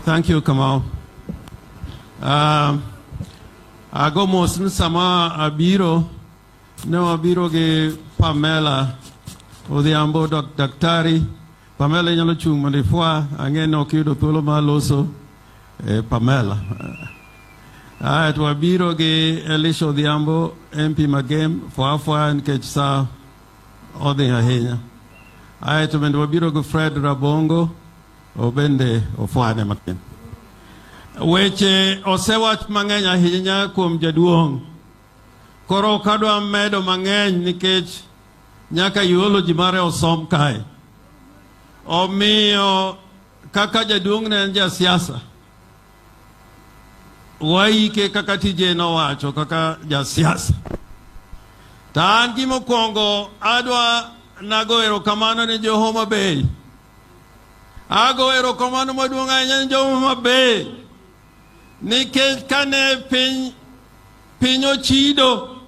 Thank you, Kamau. Ago mosin sama abiro, no abiro ge Pamela, Odhiambo Daktari, Pamela nyalo chung manifua, angeno kido tulo maloso, Pamela. To abiro ge Elisha Odhiambo, MP Magem, Fuafua and Ketsa, Odi Ahenya. To mendo abiro ge Fred Rabongo, Obende Ofuane Makin. Weche osewach mang'eny ahinya kuom jaduong'. Koro kadwa medo mang'eny nikech nyaka eulogy mare osom kae. Omiyo kaka jaduong' ne en jasiasa. Waike kaka tije nowacho kaka jasiasa. Ta an gimokwongo adwa nago erokamano ne jo Homa Bay. Ago erokamano maduong' ahinya ne jo Homa Bay. Nikech kane piny ochido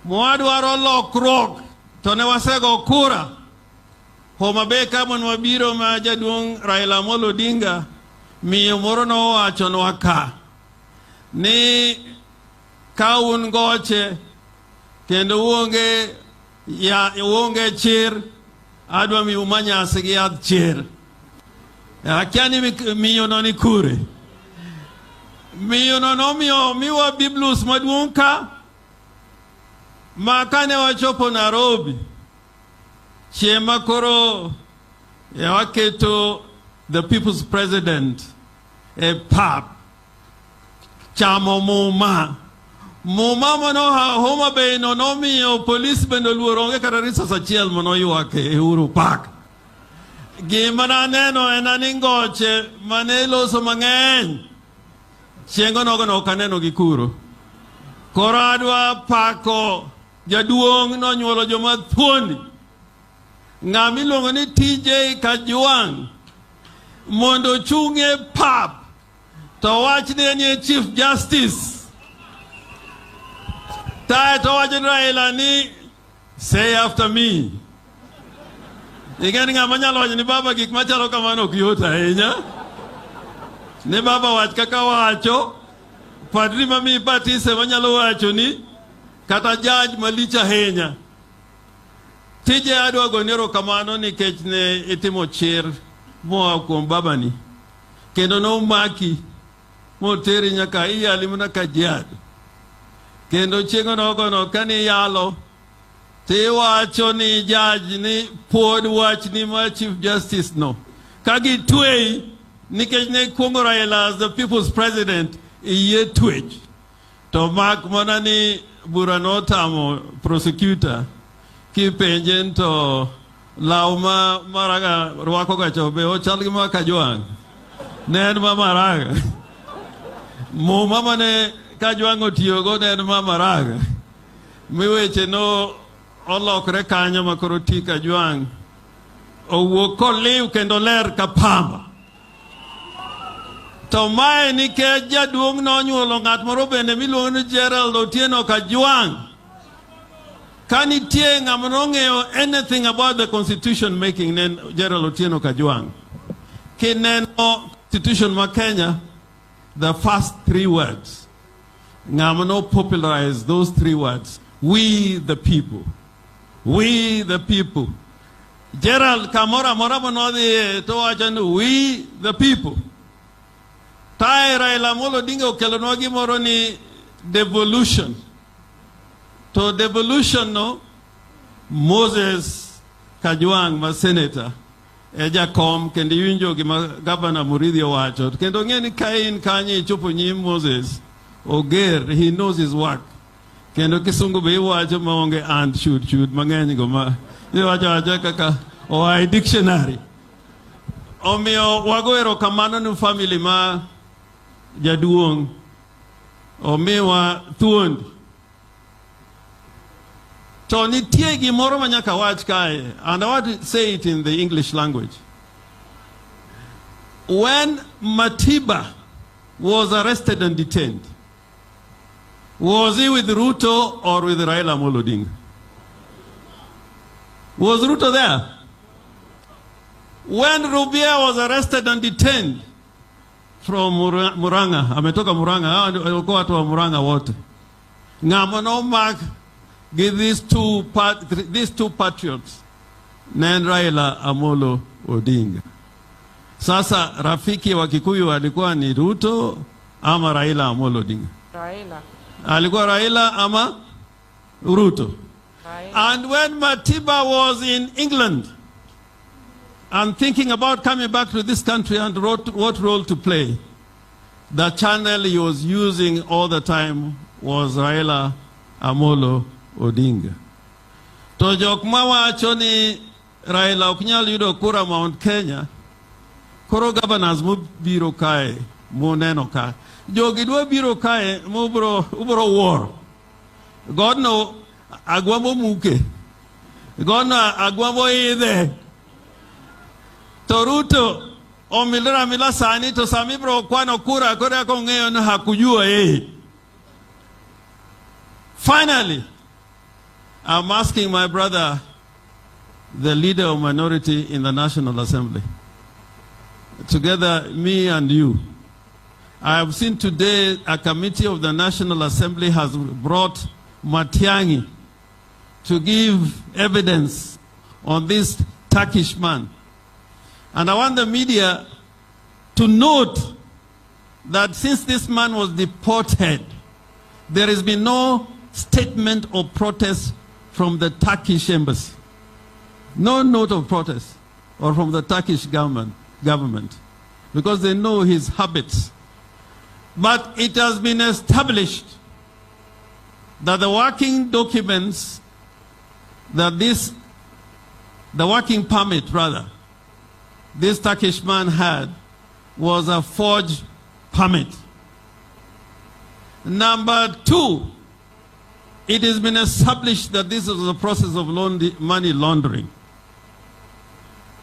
mwadwaro lokruok to ne wasego kura Homa Bay kamon wabiro ma jaduong' Raila Amolo Odinga miyo moro nowacho nwa ka ni ka un goche kendo uonge chir adwa miyo manyasi gi yadh chir. Akia ni miyo no ni kure. Miyo no miwa Biblus maduong' ka makane wachopo Nairobi chiema koro waketo the people's president pap chamo muma mano Homa Bay no miyo police bendo luoronge kata risas achiel mono yuake Uhuru Park. Gima naneno enani ngoche maneloso mang'eny chiengo nogo no kaneno gikuro. Koro adwa pako jaduong' nonyuolo joma thuondi. Ng'ama iluongo ni TJ Kajwang' mondo chung'e pap to wach ni ni Chief Justice. Tae to wach Raila ni say after me. Igeni ng'ama nyalo wacho ni baba gik machalo kamano ok yot ahinya. Ne baba wach kaka wacho, padri mami batise manyalo wacho ni, kata judge malich ahinya. Tije adwa goni erokamano nikech ne itimo chir moa kuom babani. Kendo nomaki moteri nyaka iyali mana Kajiado. Kendo chieng'o nogono kani yalo, tiwacho ni judge ni pod wach ni ma Chief Justice no. Kagi twei, nikech ne kuongo Raila as the people's president iye twech to mak mana ni bura notamo prosecutor kipenjen to lauma maraga rwako gacho be ochal gi ma Kajwang' ne en ma maraga muma mane Kajwang' otiyogo ne en ma maraga miweche no olokre kanyo makoro ti Kajwang' owuok koliw kendo ler ka pamba. To mae nikech jaduong' nonyuolo ng'at moro bende miluongo ni Gerald Otieno Kajwang'. Ka nitie ng'ama nong'eyo anything about the constitution making nen Gerald Otieno Kajwang'. Kineno constitution ma Kenya, the first three words. Ng'ama no popularize those three words. We the people. We the people. Gerald Kamora Moramonodi to wacho we the people. Tae Raila Amolo Odinga okelonwa gimoro ni devolution. To devolution no, Moses Kajwang' ma senator, jakom kendo iwinjo gima Governor Muridhi owacho. Kendo ng'eni ka in kanye ichopo nyim Moses, oger, he knows his work. Kendo kisungu be iwacho maonge and should mang'eny go ma iwacho kaka oai dictionary. Omiyo wago erokamano ni family ma jaduong' omiwa thuondi. To nitie gimoro ma nyaka wach kae, and I want to say it in the English language. When Matiba was arrested and detained, was he with Ruto or with Raila Amolo Odinga? Was Ruto there? When Rubia was arrested and detained, from Muranga, ametoka Muranga, walikuwa watu wa Muranga wote. Ng'ama mark give these two patriots, Nen Raila Amolo Odinga. Sasa rafiki wa Kikuyu alikuwa ni Ruto ama Raila Amolo Odinga? Raila. Alikuwa Raila ama Ruto? Raila. And when Matiba was in England and thinking about coming back to this country and what role to play, the channel he was using all the time was Raila Amolo Odinga. To jok mawacho ni Raila oknyal yudo kura Mount Kenya, koro governors mu biro kae mu neno ka jogi dwa biro kae mu ubro war godno agwamo muke, godno agwamo idhe, to Ruto omilira mila sani to sami bro kwano kura kore ko ng'eyo na hakujua yeye. Finally, I'm asking my brother, the leader of minority in the National Assembly, together, me and you. I have seen today a committee of the National Assembly has brought Matiang'i to give evidence on this Turkish man. And I want the media to note that since this man was deported, there has been no statement of protest from the Turkish embassy. No note of protest or from the Turkish government, because they know his habits. But it has been established that the working documents, the working permit rather, this Turkish man had was a forged permit. Number two, it has been established that this is a process of money laundering.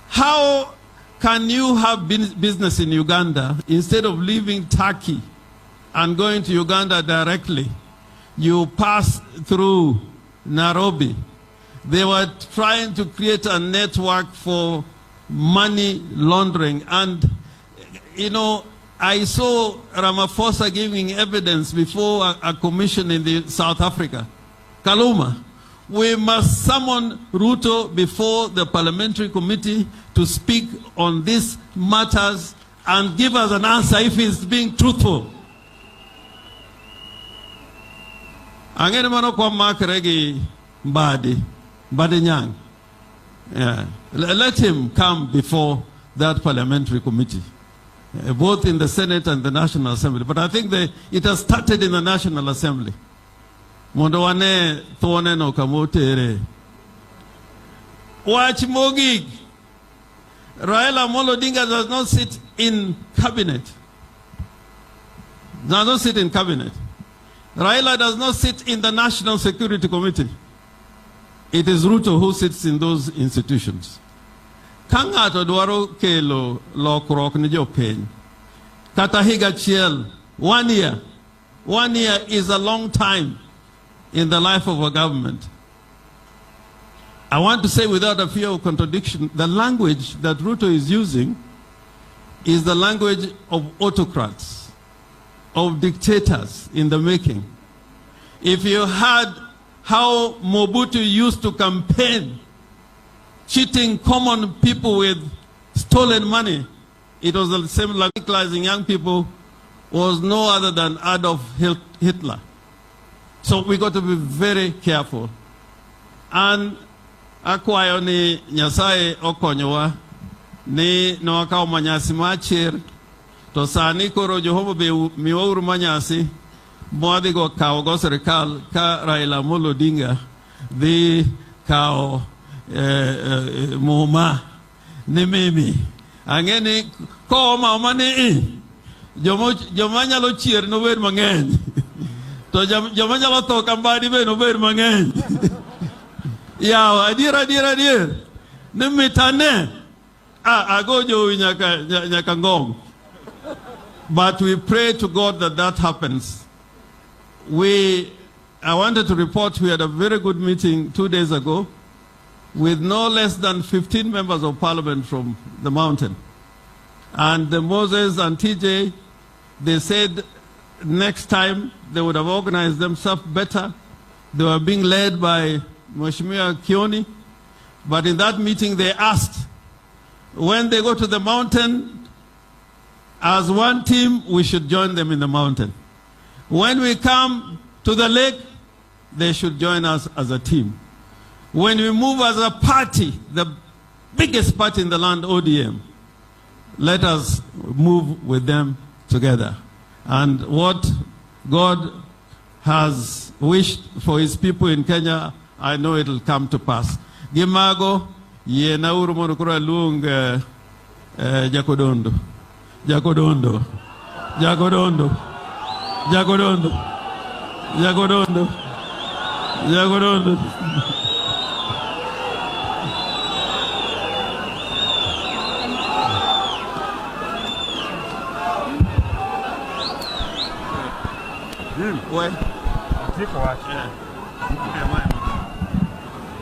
How can you have business in Uganda instead of leaving Turkey and going to Uganda directly? You pass through Nairobi. They were trying to create a network for money laundering. And, you know, I saw Ramaphosa giving evidence before a commission in South Africa, Kaluma. We must summon Ruto before the parliamentary committee to speak on these matters and give us an answer if he's being truthful. Angene mano kwa makregi badi nyang. Yeah. Let him come before that parliamentary committee, both in the Senate and the National Assembly. But I think it has started in the National Assembly. Mondowane thone no kamotere. Watch Mogig. Raila Amolo Odinga does not sit in cabinet. Does not sit in cabinet. Raila does not sit in the National Security Committee. It is Ruto who sits in those institutions. Kangato dwaro kelo lokrok ni jopiny. Kata higa chiel, 1 year. 1 year is a long time in the life of a government. I want to say without a fear of contradiction, the language that Ruto is using is the language of autocrats, of dictators in the making. If you had how Mobutu used to campaign, cheating common people with stolen money, it was the same like radicalizing young people was no other than Adolf Hitler. So we got to be very careful. And akwayo ni Nyasaye okonyowa ni no akaw manyasi machir to sani koro Jehova be miwauru manyasi mwadi go kaw go serikal ka Raila Amolo Odinga dhi kaw muma ni mimi angeni ko mama ni joma nyalo chier no ber mang'eny to joma nyalo tho kambadi be no ber mang'eny. Yaw adier ni mitane agojo nyaka ngong. But we pray to God that happens. I wanted to report we had a very good meeting 2 days ago with no less than 15 members of parliament from the mountain. And Moses and TJ They said next time they would have organized themselves better. They were being led by Mheshimiwa Kioni. But in that meeting, they asked, when they go to the mountain, as one team, we should join them in the mountain. When we come to the lake, they should join us as a team. When we move as a party, the biggest party in the land, ODM, let us move with them together. And what God has wished for his people in Kenya, I know it will come to pass. Gimago, ye na urumonu kura lung Jacodondo. Jacodondo. Jacodondo. Jacodondo. Jacodondo. Jacodondo. Where?